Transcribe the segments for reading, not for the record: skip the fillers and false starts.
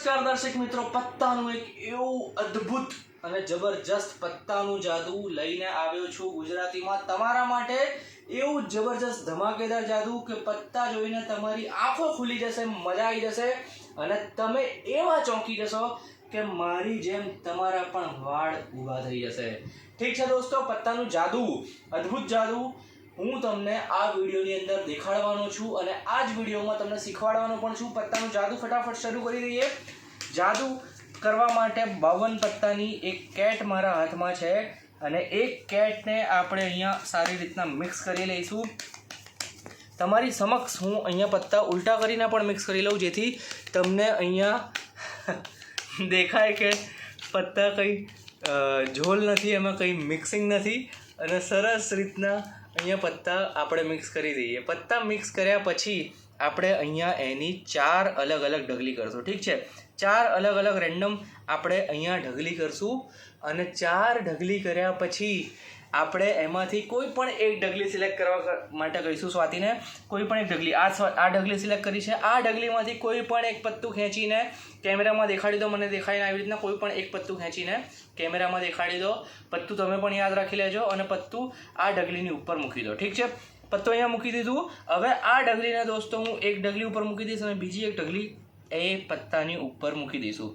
નમસ્કાર દર્શક મિત્રો, પત્તાનું એક એવું અદ્ભુત અને જબરજસ્ત પત્તાનું જાદુ લઈને આવ્યો છું ગુજરાતીમાં તમારા માટે. એવું જબરજસ્ત ધમાકેદાર જાદુ કે પત્તા જોઈને તમારી આંખો ખુલી જશે, મજા આવી જશે અને તમે એવા ચોંકી જશો કે મારી જેમ તમારા પણ વાળ ઊભા થઈ જશે. ઠીક છે દોસ્તો, પત્તાનું જાદુ, અદ્ભુત જાદુ હું તમને આ વિડીયોની અંદર દેખાડવાનો છું અને આ જ વિડીયોમાં તમને શીખવાડવાનો પણ છું. પત્તાનું જાદુ ફટાફટ શરૂ કરી દઈએ. જાદુ કરવા માટે 52 પત્તાની એક કેટ મારા હાથમાં છે અને એક કેટને આપણે અહીંયા સારી રીતના મિક્સ કરી લઈશું. તમારી સમક્ષ હું અહીંયા પત્તા ઉલટા કરીને પણ મિક્સ કરી લઉં, જેથી તમને અહીંયા દેખાય કે પત્તા કંઈ ઝોલ નથી, એમાં કંઈ મિક્સિંગ નથી અને સરસ રીતના અહીંયા પત્તા આપણે મિક્સ કરી દઈએ. પત્તા મિક્સ કર્યા પછી આપણે અહીંયા એની 4 અલગ અલગ ઢગલી કરશું. ઠીક છે, 4 અલગ અલગ રેન્ડમ આપણે અહીંયા ઢગલી કરશું અને 4 ઢગલી કર્યા પછી આપણે એમાંથી કોઈ પણ એક ઢગલી સિલેક્ટ કરવા માટે કહીશું સ્વાતિને. કોઈ પણ એક ઢગલી, આ ઢગલી સિલેક્ટ કરી છે. આ ઢગલીમાંથી કોઈ પણ એક પત્તું ખેંચીને કેમેરામાં દેખાડી દો. મને દેખાઈને આવી રીતના કોઈ પણ એક પત્તું ખેંચીને કેમેરામાં દેખાડી દો. પત્તું તમે પણ યાદ રાખી લેજો અને પત્તું આ ઢગલીની ઉપર મૂકી દો. ઠીક છે, પત્તું અહીંયા મૂકી દીધું. હવે આ ઢગલીને દોસ્તો હું એક ઢગલી ઉપર મૂકી દઈશ અને બીજી એક ઢગલી એ પત્તાની ઉપર મૂકી દઈશું.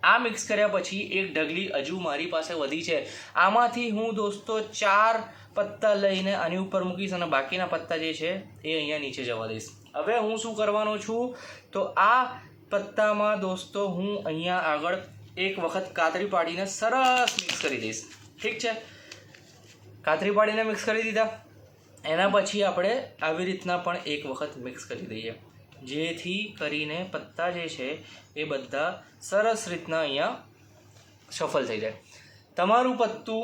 આ મિક્સ કર્યા પછી એક ઢગલી હજુ મારી પાસે વધી છે. આમાંથી હું દોસ્તો 4 પત્તા લઈને આની ઉપર મૂકીશ અને બાકીના પત્તા જે છે એ અહીંયા નીચે જવા દઈશ. હવે હું શું કરવાનો છું તો આ પત્તામાં દોસ્તો હું અહીંયા આગળ એક વખત કાતરી પાડીને સરસ મિક્સ કરી દઈશ. ઠીક છે, કાતરી પાડીને મિક્સ કરી દીધા. એના પછી આપણે આવી રીતના પણ એક વખત મિક્સ કરી દઈએ, જેથી કરીને પત્તા જે છે એ બધા સરસ રીતના અહીંયા સફળ થઈ જાય. તમારું પત્તું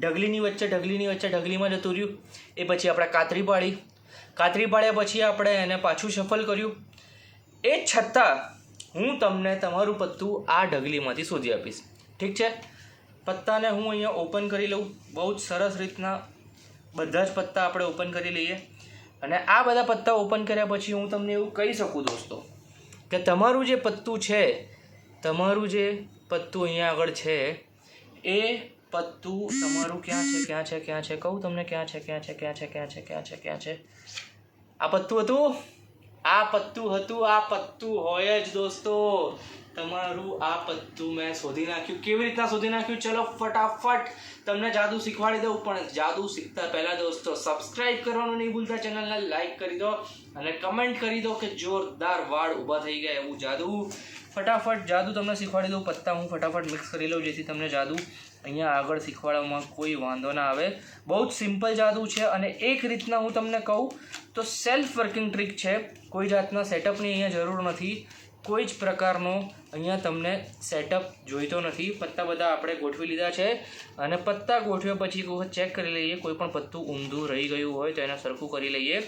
ઢગલીની વચ્ચે ઢગલીમાં જતું રહ્યું. એ પછી આપણે કાતરી પાડ્યા પછી આપણે એને પાછું સફળ કર્યું. એ છતાં હું તમને તમારું પત્તું આ ઢગલીમાંથી શોધી આપીશ. ઠીક છે, પત્તાને હું અહીંયા ઓપન કરી લઉં. બહુ જ સરસ રીતના બધા જ પત્તા આપણે ઓપન કરી લઈએ અને આ બધા પત્તા ઓપન કર્યા પછી હું તમને એવું કહી શકું દોસ્તો કે તમારું જે પત્તું અહીંયા આગળ છે એ પત્તું તમારું ક્યાં છે કહું તમને, ક્યાં છે. આ પત્તું હોય જ દોસ્તો. તમારું આ પત્તું મેં શોધી નાખ્યું. કેવી રીતના શોધી નાખ્યું? ચલો ફટાફટ તમને જાદુ શીખવાડી દઉં. પણ જાદુ શીખતા પહેલાં દોસ્તો સબસ્ક્રાઈબ કરવાનું નહીં ભૂલતા, ચેનલને લાઈક કરી દો અને કમેન્ટ કરી દો કે જોરદાર વાળ ઊભા થઈ ગયા એવું જાદુ. ફટાફટ જાદુ તમને શીખવાડી દઉં. પત્તા હું ફટાફટ મિક્સ કરી લઉં, જેથી તમને જાદુ અહીંયા આગળ શીખવાડવામાં કોઈ વાંધો ના આવે. બહુ જ સિમ્પલ જાદુ છે અને એક રીતના હું તમને કહું તો સેલ્ફ વર્કિંગ ટ્રીક છે. કોઈ જાતના સેટઅપની અહીંયા જરૂર નથી. કોઈ જ પ્રકારનો અહીંયા તમને સેટઅપ જોઈતો નથી. પત્તા બધા આપણે ગોઠવી લીધા છે અને પત્તા ગોઠવ્યા પછી એક વખત ચેક કરી લઈએ. કોઈ પણ પત્તું ઊંધું રહી ગયું હોય તો એને સરખું કરી લઈએ.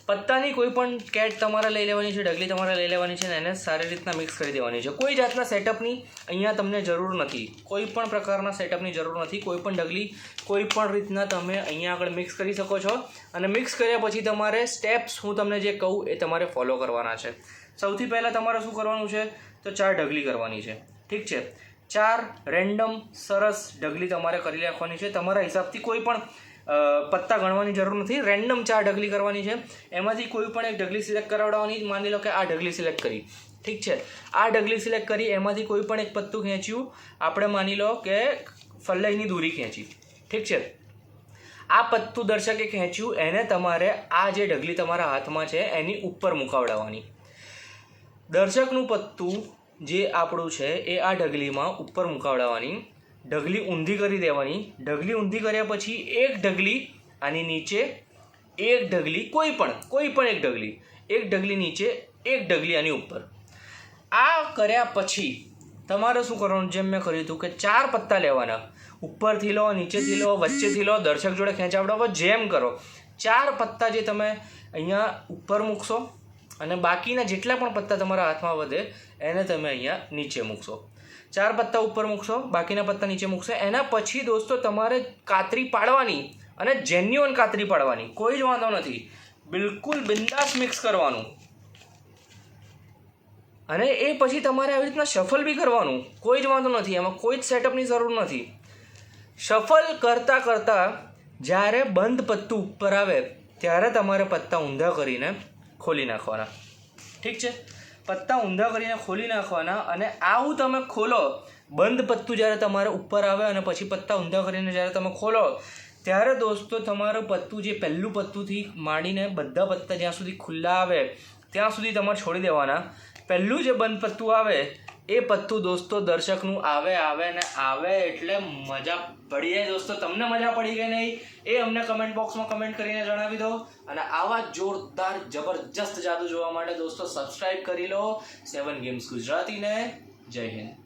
પત્તાની કોઈ પણ કેટ તમારે લઈ લેવાની છે, ઢગલી તમારે લઈ લેવાની છે અને એને સારી રીતના મિક્સ કરી દેવાની છે. કોઈ જાતના સેટઅપની અહીંયા તમને જરૂર નથી. કોઈ પણ પ્રકારના સેટઅપની જરૂર નથી. કોઈ પણ ઢગલી કોઈ પણ રીતના તમે અહીંયા આગળ મિક્સ કરી શકો છો અને મિક્સ કર્યા પછી તમારે સ્ટેપ્સ હું તમને જે કહું એ તમારે ફોલો કરવાના છે. સૌથી પહેલાં તમારે શું કરવાનું છે તો 4 ઢગલી કરવાની છે. ઠીક છે, 4 રેન્ડમ સરસ ઢગલી તમારે કરી રાખવાની છે. તમારા હિસાબથી કોઈ પણ પત્તા ગણવાની જરૂર નથી. રેન્ડમ 4 ઢગલી કરવાની છે. એમાંથી કોઈ પણ એક ઢગલી સિલેક્ટ કરાવડાવવાની. માની લો કે આ ઢગલી સિલેક્ટ કરી. ઠીક છે, આ ઢગલી સિલેક્ટ કરી એમાંથી કોઈ પણ એક પત્તું ખેંચ્યું. આપણે માની લો કે ફલ્લાઈની દોરી ખેંચી. ઠીક છે, આ પત્તું દર્શકે ખેંચ્યું એને તમારે આ જે ઢગલી તમારા હાથમાં છે એની ઉપર મુકાવડાવવાની. દર્શકનું પત્તું જે આપણું છે એ આ ઢગલીમાં ઉપર મુકાવડાવવાની. ઢગલી ઊંધી કરી દેવાની. ઢગલી ઊંધી કર્યા પછી એક ઢગલી આની નીચે, એક ઢગલી કોઈ પણ એક ઢગલી નીચે, એક ઢગલી આની ઉપર. આ કર્યા પછી તમારે શું કરવાનું? જેમ મેં કર્યું હતું કે 4 પત્તા લેવાના. ઉપરથી લો, નીચેથી લો, વચ્ચેથી લો, દર્શક જોડે ખેંચાવડાવો, જેમ કરો. 4 પત્તા જે તમે અહીંયા ઉપર મૂકશો અને બાકીના જેટલા પણ પત્તા તમારા હાથમાં વધે એને તમે અહીંયા નીચે મૂકશો. 4 પત્તા ઉપર મૂકશો, બાકીના પત્તા નીચે મૂકશો. એના પછી દોસ્તો તમારે કાતરી પાડવાની અને જેન્યુઅન કાતરી પાડવાની. કોઈ જ વાંધો નથી, બિલકુલ બિંદાસ મિક્સ કરવાનું. અને એ પછી તમારે આવી રીતના શફલ બી કરવાનું, કોઈ જ વાંધો નથી, એમાં કોઈ જ સેટઅપની જરૂર નથી. શફલ કરતાં કરતાં જ્યારે બંધ પત્તું ઉપર આવે ત્યારે તમારે પત્તા ઊંધા કરીને ખોલી નાખવાના. ઠીક છે, પત્તા ઊંધા કરીને ખોલી નાખવાના. અને આવું તમે ખોલો, બંધ પત્તું જ્યારે તમારે ઉપર આવે અને પછી પત્તા ઊંધા કરીને જ્યારે તમે ખોલો ત્યારે દોસ્તો તમારું પત્તું, જે પહેલું પત્તુંથી માંડીને બધા પત્તા જ્યાં સુધી ખુલ્લા આવે ત્યાં સુધી તમારે છોડી દેવાના. પહેલું જે બંધ પત્તું આવે એ પત્તું દોસ્તો દર્શકનું આવે ને આવે એટલે મજા પડી જાય. દોસ્તો તમને મજા પડી કે નહીં એ અમને કમેન્ટ બોક્સમાં કમેન્ટ કરીને જણાવી દો. અને આવા જોરદાર જબરજસ્ત જાદુ જોવા માટે દોસ્તો સબસ્ક્રાઈબ કરી લો 7 ગેમ્સ ગુજરાતીને. જય હિન્દ.